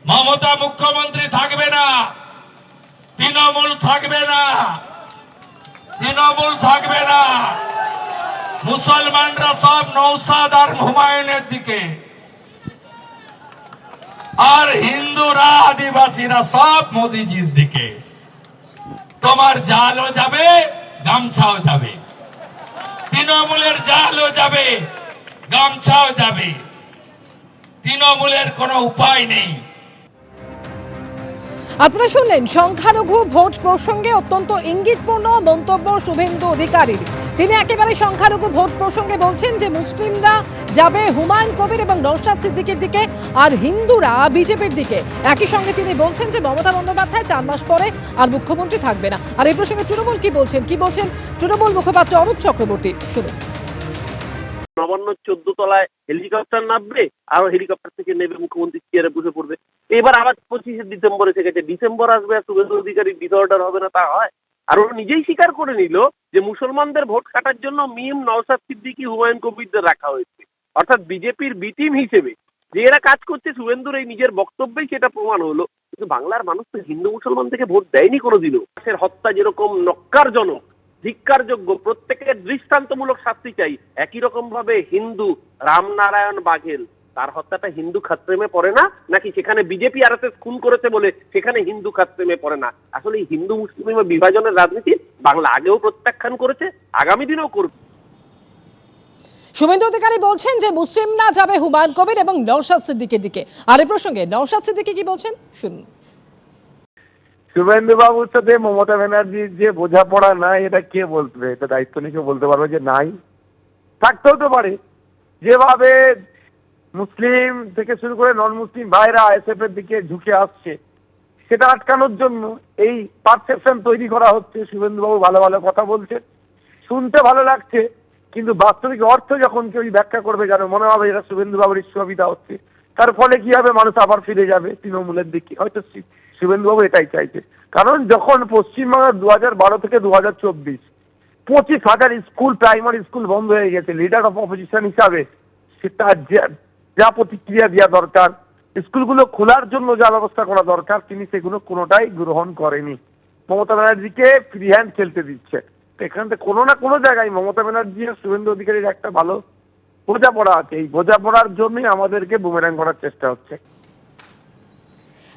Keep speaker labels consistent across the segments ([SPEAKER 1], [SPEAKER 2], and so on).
[SPEAKER 1] মমতা মুখ্যমন্ত্রী থাকবে না, তৃণমূল থাকবে না, তৃণমূল থাকবে না। মুসলমানরা সব নৌসাদ আর হুমায়ুনের দিকে, আর হিন্দুরা আদিবাসীরা সব মোদিজির দিকে। তোমার জালও যাবে, গামছাও যাবে। তৃণমূলের জালও যাবে, গামছাও যাবে। তৃণমূলের কোনো উপায় নেই।
[SPEAKER 2] আপনারা শুনলেন সংখ্যালঘু ভোট প্রসঙ্গে অত্যন্ত ইঙ্গিতপূর্ণ মন্তব্য শুভেন্দু অধিকারীর। তিনি একেবারে সংখ্যালঘু ভোট প্রসঙ্গে বলছেন যে মুসলিমরা যাবে হুমায়ুন কবির এবং নওশাদ সিদ্দিকীর দিকে, আর হিন্দুরা বিজেপির দিকে। একই সঙ্গে তিনি বলছেন যে মমতা বন্দ্যোপাধ্যায় 4 মাস পরে আর মুখ্যমন্ত্রী থাকবে না। আর এই প্রসঙ্গে তৃণমূল কি বলছেন তৃণমূল মুখপাত্র অরূপ চক্রবর্তী, শুনুন।
[SPEAKER 3] নবান্ন 14 তলায় হেলিকপ্টার নামবে, আর হেলিকপ্টার থেকে নেবে মুখ্যমন্ত্রী চেয়ারে বসে পড়বে। এবার আবার 25শে ডিসেম্বর এসে গেছে, ডিসেম্বর আসবে আর শুভেন্দু অধিকারী ডিসঅর্ডার হবে না, তা হয়? আর ওরা নিজেই স্বীকার করে নিল যে মুসলমানদের ভোট কাটার জন্য মিম, নওশাদ সিদ্দিকী, হুমায়ুন কবিরদের রাখা হয়েছে, অর্থাৎ বিজেপির বি টিম হিসেবে যে এরা কাজ করছে। শুভেন্দুর এই নিজের বক্তব্যেই সেটা প্রমাণ হলো। কিন্তু বাংলার মানুষ তো হিন্দু মুসলমান থেকে ভোট দেয়নি কোনোদিনও। হত্যা যেরকম নক্কারজনক, ধিক্কারযোগ্য, প্রত্যেকের দৃষ্টান্তমূলক শাস্তি চাই, একই রকম ভাবে হিন্দু রামনারায়ণ বাঘেল, তার হত্যাটা হিন্দু খাতপ্রেমে পড়ে না নাকি সেখানে বিজেপি আরএসএস খুন করেছে বলে সেখানে হিন্দু খাতপ্রেমে পড়ে না? আসলে এই হিন্দু মুসলিম বিভাজনের রাজনীতি বাংলা আগেও প্রত্যাখ্যান করেছে, আগামী দিনেও করবে।
[SPEAKER 2] শুভেন্দু অধিকারী বলছেন যে মুসলিমরা যাবে হুমায়ুন কবির এবং নওশাদ সিদ্দিকীর দিকে। আর এই প্রসঙ্গে নওশাদ সিদ্দিকী কি বলছেন শুনুন।
[SPEAKER 4] শুভেন্দু বাবুর সাথে মমতা ব্যানার্জির যে বোঝাপড়া নাই, এটা কে বলবে? এটা দায়িত্ব নিয়ে বলতে পারবে যে নাই? থাকতেও তো পারে। যেভাবে মুসলিম থেকে শুরু করে নন মুসলিম ভাইরা আইএসএফ এর দিকে ঝুঁকে আসছে, সেটা আটকানোর জন্য এই পারসেপশন তৈরি করা হচ্ছে। শুভেন্দু বাবু ভালো ভালো কথা বলছে, শুনতে ভালো লাগছে, কিন্তু বাস্তবিক অর্থ যখন কেউ ব্যাখ্যা করবে, যেন মনে হবে এটা শুভেন্দু বাবুর সুবিধা হচ্ছে, তার ফলে কি হবে? মানুষ আবার ফিরে যাবে তৃণমূলের দিকে। হয়তো শুভেন্দুবাবু এটাই চাইছে। কারণ যখন পশ্চিমবঙ্গের 2012 থেকে 2024 25,000 স্কুল, প্রাইমারি স্কুল বন্ধ হয়ে গেছে, লিডার অফ অপোজিশন হিসাবে সেটা যা প্রতিক্রিয়া দেওয়া দরকার, স্কুলগুলো খোলার জন্য যা ব্যবস্থা করা দরকার, তিনি সেগুলো কোনোটাই গ্রহণ করেনি। মমতা ব্যানার্জিকে ফ্রি হ্যান্ড খেলতে দিচ্ছে। এখান থেকে কোনো না কোনো জায়গায় মমতা ব্যানার্জি আর শুভেন্দু অধিকারীর একটা ভালো বোঝাপড়া আছে। এই বোঝাপড়ার জন্যই আমাদেরকে বুমেরাং করার চেষ্টা হচ্ছে।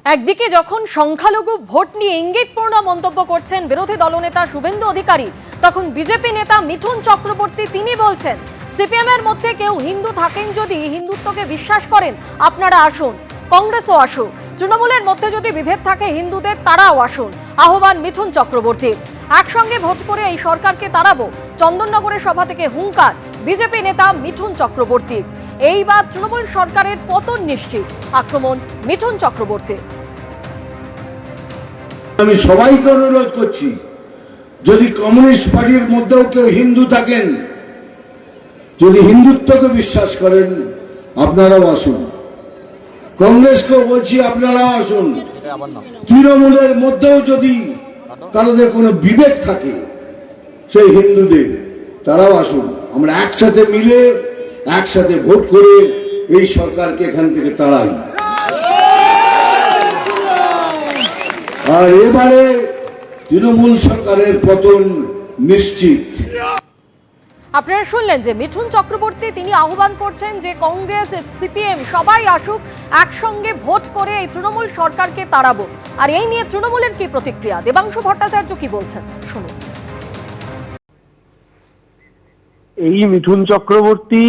[SPEAKER 5] একদিকে যখন সংখ্যালঘু ভোট নিয়ে ইঙ্গিতপূর্ণ মন্তব্য করছেন বিরোধী দলনেতা শুভেন্দু অধিকারী, তখন বিজেপি নেতা মিঠুন চক্রবর্তী তিনি বলছেন সিপিএম এর মধ্যে কেউ হিন্দু থাকেন, যদি হিন্দুত্বকে বিশ্বাস করেন আপনারা আসুন, কংগ্রেসও আসুক। তৃণমূলের মধ্যে যদি বিভেদ থাকে হিন্দুদের, তারাও আসুন। আহ্বান মিঠুন চক্রবর্তী। একসঙ্গে ভোট করে এই সরকারকে তাড়াবো, চন্দননগরের সভা থেকে হুঙ্কার বিজেপি নেতা মিঠুন চক্রবর্তী। এইবার তৃণমূল সরকারের পতন নিশ্চিত, আক্রমণ মিঠুন চক্রবর্তী।
[SPEAKER 6] আমি সবাইকে অনুরোধ করছি, যদি কমিউনিস্ট পার্টির মধ্যেও কেউ হিন্দু থাকেন, যদি হিন্দুত্বকে বিশ্বাস করেন, আপনারাও আসুন। কংগ্রেসকেও বলছি আপনারাও আসুন। তৃণমূলের মধ্যেও যদি কারোদের কোনো বিবেক থাকে সেই হিন্দুদের, তারাও আসুন। আমরা একসাথে মিলে একসাথে ভোট করে এই সরকারকে এখান থেকে তাড়াই। আর এবারে তৃণমূল সরকারের পতন নিশ্চিত।
[SPEAKER 5] আপনারা শুনলেন যে মিঠুন চক্রবর্তী তিনি আহ্বান করছেন যে কংগ্রেস, সিপিএম সবাই আসুক, একসঙ্গে ভোট করে এই তৃণমূল সরকারকে তাড়াবো। আর এই নিয়ে তৃণমূলের কি প্রতিক্রিয়া, দেবাংশু ভট্টাচার্য কি বলছেন শুনুন।
[SPEAKER 7] এই মিঠুন চক্রবর্তী,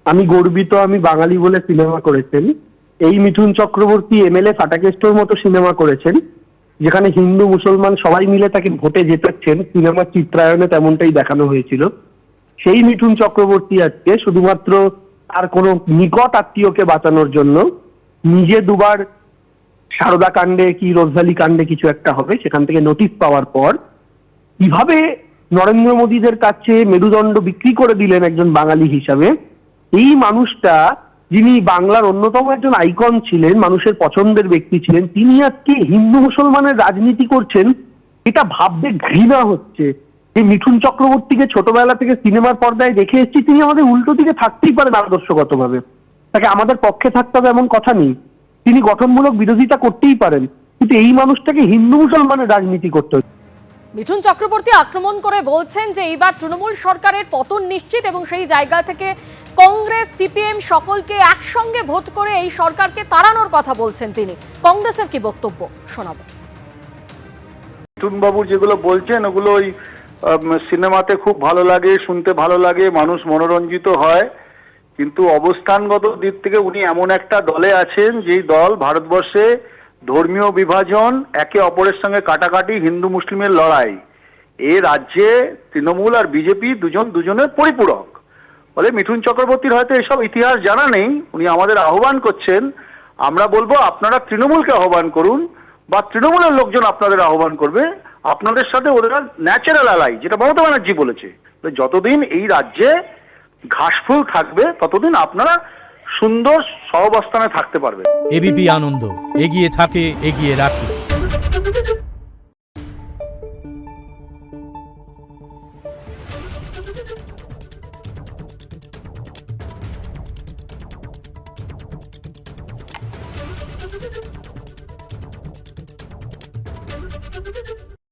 [SPEAKER 7] আমি গর্বিত আমি বাঙালি বলে সিনেমা করেছেন। এই মিঠুন চক্রবর্তী এমএলএ ফাটাকেস্টোর মতো সিনেমা করেছেন, যেখানে হিন্দু মুসলমান সবাই মিলে তাকে ভোটে জেতাচ্ছেন। সিনেমার চিত্রায়নে তেমনটাই দেখানো হয়েছিল। সেই মিঠুন চক্রবর্তী আজকে শুধুমাত্র তার কোনো নিকট আত্মীয়কে বাঁচানোর জন্য নিজে দুবার সারদা কাণ্ডে কি রোজভ্যালি কাণ্ডে কিছু একটা হবে সেখান থেকে নোটিশ পাওয়ার পর কিভাবে নরেন্দ্র মোদীদের কাছে মেরুদণ্ড বিক্রি করে দিলেন একজন বাঙালি হিসাবে। এই মানুষটা, যিনি বাংলার অন্যতম একজন আইকন ছিলেন, মানুষের পছন্দের ব্যক্তি ছিলেন, তিনি আজকে হিন্দু মুসলমানের রাজনীতি করছেন। এটা ভাবতে ঘৃণা হচ্ছে। এই মিঠুন চক্রবর্তীকে ছোটবেলা থেকে সিনেমার পর্দায় দেখে এসেছি, তিনি আমাদের উল্টো দিকে থাকতেই পারেন আদর্শগতভাবে, তাকে আমাদের পক্ষে থাকতে হবে এমন কথা নেই। তিনি গঠনমূলক বিরোধিতা করতেই পারেন, কিন্তু এই মানুষটাকে হিন্দু মুসলমানের রাজনীতি করতে হচ্ছে।
[SPEAKER 5] মিঠুন চক্রবর্তী আক্রমণ করে বলছেন যে এইবার তৃণমূল সরকারের পতন নিশ্চিত এবং সেই জায়গা থেকে কংগ্রেস সিপিএম সকলকে একসঙ্গে ভোট করে এই সরকারকে তাড়ানোর কথা বলছেন তিনি। কংগ্রেসের কি বক্তব্য শোনাবো।
[SPEAKER 8] মিঠুনবাবু যেগুলো বলছেন ওগুলো ওই সিনেমাতে খুব ভালো লাগে, শুনতে ভালো লাগে, মানুষ মনোরঞ্জিত হয়, কিন্তু অবস্থানগত দিক থেকে উনি এমন একটা দলে আছেন যেই দল ভারতবর্ষে ধর্মীয় বিভাজন, একে অপরের সঙ্গে কাটাকাটি, হিন্দু মুসলিমের লড়াই, এ রাজ্যে তৃণমূল আর বিজেপি দুজনের পরিপূরক। ফলে মিঠুন চক্রবর্তীর হয়তো এসব ইতিহাস জানা নেই। উনি আমাদের আহ্বান করছেন, আমরা বলবো আপনারা তৃণমূলকে আহ্বান করুন বা তৃণমূলের লোকজন আপনাদের আহ্বান করবে, আপনাদের সাথে ওদের ন্যাচারাল অ্যালাই, যেটা মমতা ব্যানার্জি বলেছে, যতদিন এই রাজ্যে ঘাসফুল থাকবে ততদিন আপনারা সুন্দর সহাবস্থানে থাকতে পারবেন।
[SPEAKER 9] এবিপি আনন্দ, এগিয়ে থাকে, এগিয়ে রাখে।
[SPEAKER 10] Thank you.